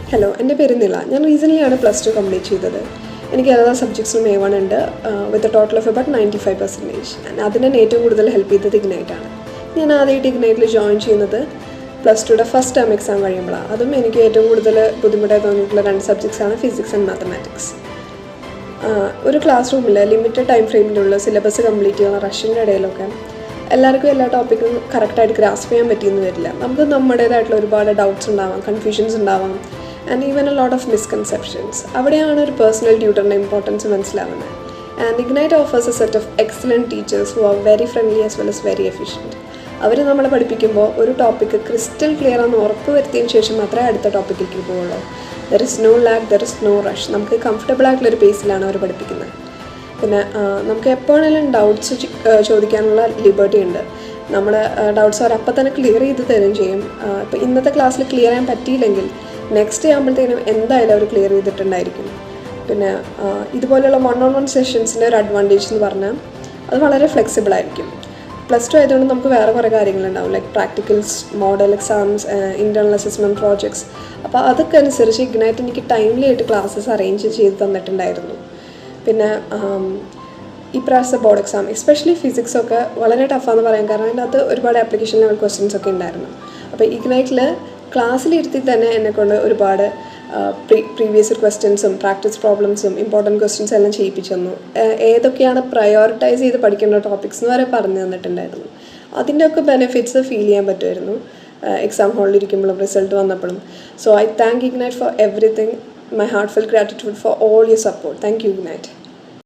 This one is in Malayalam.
ഹലോ, എൻ്റെ പേര് നില. ഞാൻ റീസെൻ്റ്ലിയാണ് +2 കംപ്ലീറ്റ് ചെയ്തത്. എനിക്ക് എല്ലാ സബ്ജക്ട്സിനും A1 ഉണ്ട്, with a total of about 95%. അതിനെ ഏറ്റവും കൂടുതൽ ഹെൽപ്പ് ചെയ്തത് ഇഗ്നൈറ്റാണ്. ഞാൻ ആദ്യമായിട്ട് ഇഗ്നൈറ്റിൽ ജോയിൻ ചെയ്യുന്നത് +2യുടെ ഫസ്റ്റ് ടേം എക്സാം കഴിയുമ്പോഴാണ്. അതും എനിക്ക് ഏറ്റവും കൂടുതൽ ബുദ്ധിമുട്ടായി തോന്നിയിട്ടുള്ള 2 സബ്ജക്ട്സാണ് ഫിസിക്സ് ആൻഡ് മാത്തമാറ്റിക്സ്. ഒരു ക്ലാസ് റൂമിൽ ലിമിറ്റഡ് ടൈം ഫ്രെയിമിലുള്ള സിലബസ് കംപ്ലീറ്റ് ചെയ്യുന്ന റഷിൻ്റെ ഇടയിലൊക്കെ എല്ലാവർക്കും എല്ലാ ടോപ്പിക്കും കറക്റ്റായിട്ട് ഗ്രാസ്പ് ചെയ്യാൻ പറ്റിയെന്ന് വരില്ല. നമുക്ക് നമ്മുടേതായിട്ടുള്ള ഒരുപാട് ഡൗട്ട്സ് ഉണ്ടാവാം, കൺഫ്യൂഷൻസ് ഉണ്ടാവാം, and even a lot of misconceptions. അവിടെയാണ് ഒരു പേഴ്സണൽ ട്യൂട്ടറിൻ്റെ ഇമ്പോർട്ടൻസ് മനസ്സിലാവുന്നത്. And Ignite offers a set of excellent teachers who are very friendly as well as very efficient. അവർ നമ്മളെ പഠിപ്പിക്കുമ്പോൾ ഒരു ടോപ്പിക്ക് ക്രിസ്റ്റൽ ക്ലിയർ ആണെന്ന് ഉറപ്പ് വരുത്തിയതിന് ശേഷം മാത്രമേ അടുത്ത ടോപ്പിക്കിലേക്ക് പോവുള്ളൂ. There is no lag, there is no rush. നമുക്ക് കംഫർട്ടബിൾ ആയിട്ടുള്ളൊരു പേസിലാണ് അവർ പഠിപ്പിക്കുന്നത്. പിന്നെ നമുക്ക് എപ്പോഴെങ്കിലും ഡൗട്ട്സ് ചോദിക്കാനുള്ള ലിബർട്ടി ഉണ്ട്. നമ്മുടെ ഡൗട്ട്സ് അവർ അപ്പം തന്നെ ക്ലിയർ ചെയ്ത് തരുകയും ചെയ്യും. ഇപ്പോൾ ഇന്നത്തെ ക്ലാസ്സിൽ ക്ലിയർ ചെയ്യാൻ പറ്റിയില്ലെങ്കിൽ നെക്സ്റ്റ് ആകുമ്പോഴത്തേനും എന്തായാലും അവർ ക്ലിയർ ചെയ്തിട്ടുണ്ടായിരിക്കും. പിന്നെ ഇതുപോലെയുള്ള 1-on-1 സെഷൻസിൻ്റെ ഒരു അഡ്വാൻറ്റേജ് എന്ന് പറഞ്ഞാൽ അത് വളരെ ഫ്ലെക്സിബിൾ ആയിരിക്കും. +2 ആയതുകൊണ്ട് നമുക്ക് വേറെ കുറേ കാര്യങ്ങളുണ്ടാവും, like practicals, model exams, internal assessment projects. അപ്പോൾ അതൊക്കെ അനുസരിച്ച് ഇഗ്നൈറ്റ് എനിക്ക് ടൈംലി ആയിട്ട് ക്ലാസ്സസ് അറേഞ്ച് ചെയ്ത് തന്നിട്ടുണ്ടായിരുന്നു. പിന്നെ ഈ പ്രാവശ്യത്തെ ബോർഡ് എക്സാം, എസ്പെഷ്യലി ഫിസിക്സൊക്കെ വളരെ ടഫാന്ന് പറയാൻ കാരണം അതിനകത്ത് ഒരുപാട് ആപ്ലിക്കേഷൻ ലെവൽ ക്വസ്റ്റ്യൻസ് ഒക്കെ ഉണ്ടായിരുന്നു. അപ്പോൾ ഇഗ്നൈറ്റിൽ ക്ലാസ്സിലിരുത്തി തന്നെ എന്നെക്കൊണ്ട് ഒരുപാട് പ്രീവിയസ് ക്വസ്റ്റ്യൻസും പ്രാക്ടീസ് പ്രോബ്ലംസും ഇമ്പോർട്ടൻറ്റ് ക്വസ്റ്റ്യൻസ് എല്ലാം ചെയ്യിപ്പിച്ചു തന്നു. ഏതൊക്കെയാണ് പ്രയോറിറ്റൈസ് ചെയ്ത് പഠിക്കേണ്ട ടോപ്പിക്സ് എന്ന് വരെ പറഞ്ഞു തന്നിട്ടുണ്ടായിരുന്നു. അതിൻ്റെയൊക്കെ ബെനിഫിറ്റ്സ് ഫീൽ ചെയ്യാൻ പറ്റുമായിരുന്നു എക്സാം ഹാളിൽ ഇരിക്കുമ്പോഴും റിസൾട്ട് വന്നപ്പോഴും. So I thank ignite four everything. My heartfelt gratitude for all your support. Thank you, Ignite.